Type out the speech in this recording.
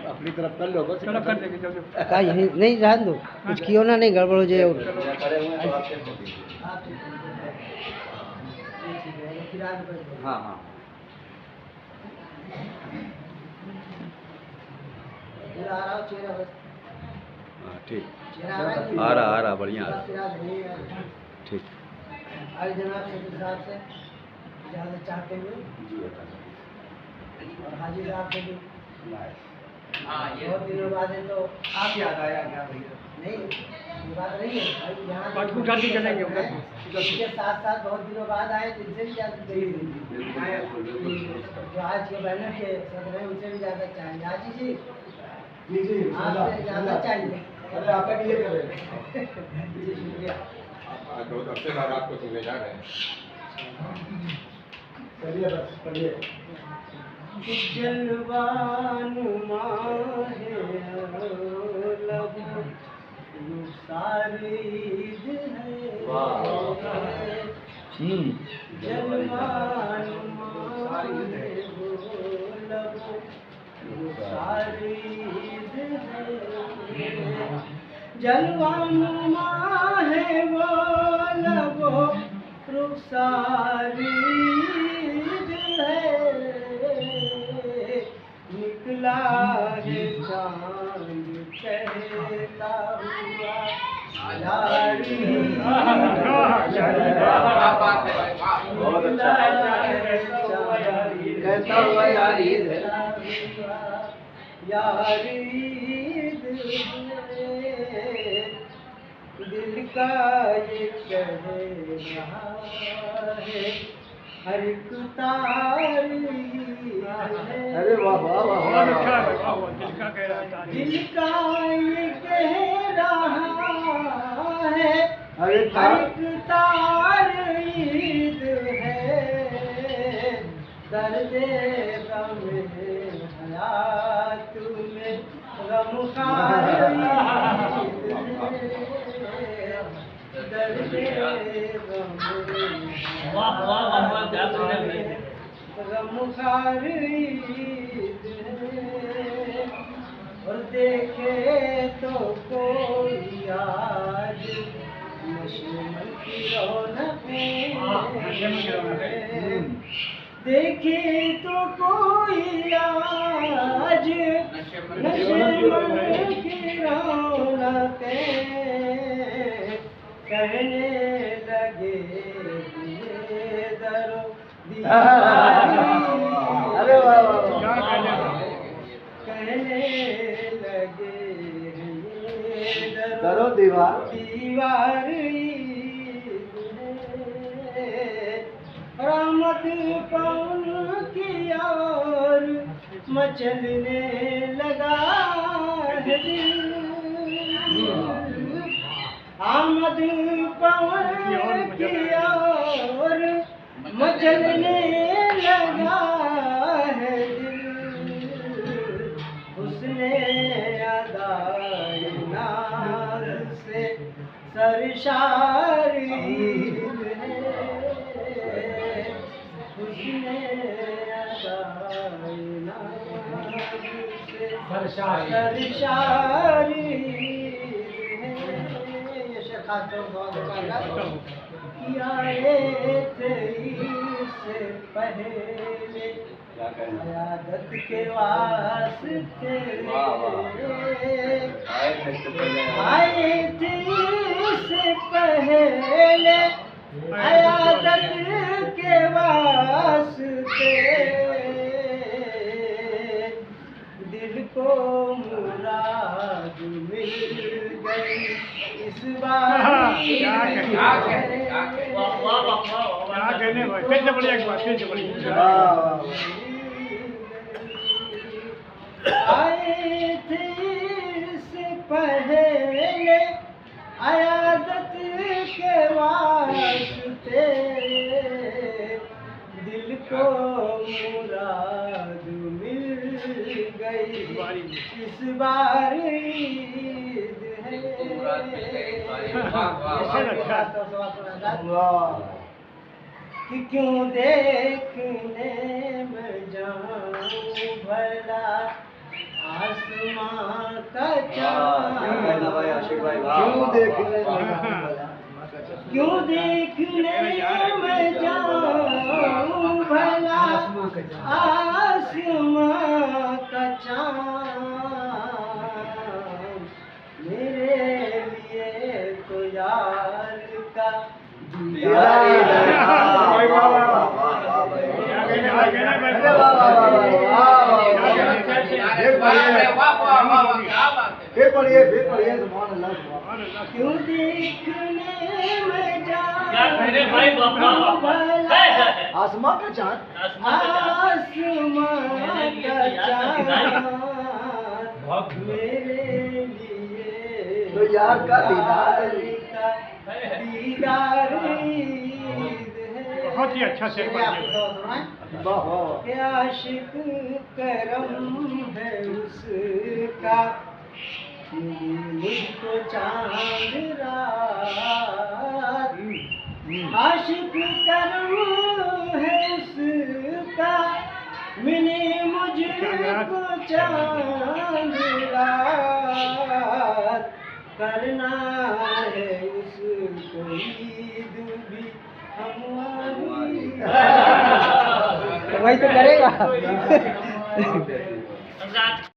अपनी तरफ कर लो बस। चलो कर देंगे चलो। का यही नहीं जान दो, कुछ कियो ना नहीं गड़बड़ हो जाए। और खड़े हुए तो आप हाँ हाँ ठीक, आ रहा बढ़िया ठीक। आज जनाब से साहब से इजाज़त चाहते हुए और हाजी साहब से भी बहुत दिनों बाद है, तो आप याद आया क्या भैया? नहीं ये बात नहीं है भाई, यहाँ बात को जल्दी चलेंगे उधर। इसके साथ साथ बहुत दिनों बाद आए तो इनसे भी इजाज़त चाहिए, जो आज के बैनर के सदर हैं उनसे भी इजाज़त चाहिए। हाजी जी जी आपसे इजाज़त चाहिए। अरे आप ये कर रहे हैं जी शुक्रिया। दो हफ्ते बाद आपको सुनने जा रहे हैं। चलिए बस पढ़िए। जलवानुमा है लब सारीद है, जलवानुमा है लब सारीद है, जलवानुमा है वो लब रुखसारीद है, निकला है चांद कहता हुआ यारी, बहुत अच्छा कहता हुआ यारी यारी दिल का ये कह रहा है हर एक तारी है। अरे वाह वाह वाह बहुत अच्छा है, वाह दिल का कह रहा था। दिल का ये कह रहा है अरे हर एक तार ईद है, दर्द गम हयात में गम खार ईद है, दर्द गम गमखार ईद है। और देखे तो कोई आज नशेमन की रौनकें, देखे तो कोई आज नशेमन की रौनकें, कहने लगे दिए दरो अरे वाह वाह कहने लगे दरो दीवार दीवार रहमत कौन की और मचलने लगा है दिल, आमद पवन की और मचलने लगा है दिल, उसने अदाए नाज से सरशारी है, उसने अदाए नाज से सरशारी है। ये खास तौर थे इससे पहले आदत के वास्ते आए थे इससे पहले आदत के वास्ते, दिल को मुराद मिल गई इस बार। क्या कहने भाई, फिर से बढ़िया एक बार, फिर से बढ़िया। आए थे इससे पहले आयादत के वास्ते, दिल को मुराद मिल गई इस बार ईद है। कि क्यों देखने में जाऊं भला आंसू कहना भाई आशिक भाई क्यों देखने क्यों देखने मैं जाऊं भला आसमां का चाँद मेरे लिए तो यार का फिर पढ़िए सुभान अल्लाह सुभान क्यों देखने में मेरे भाई बाबा आसमां का चाँद आसमां का चाँद मेरे लिए तो यार का दीदार दीदार बहुत ही अच्छा शेर बन गया। वाह वाह क्या आशिक करम है उसका मुझको चांद रात आशिक करम है उसका मिले मुझको चांद रात करना है उसको ईद भी हमारी वही तो करेगा।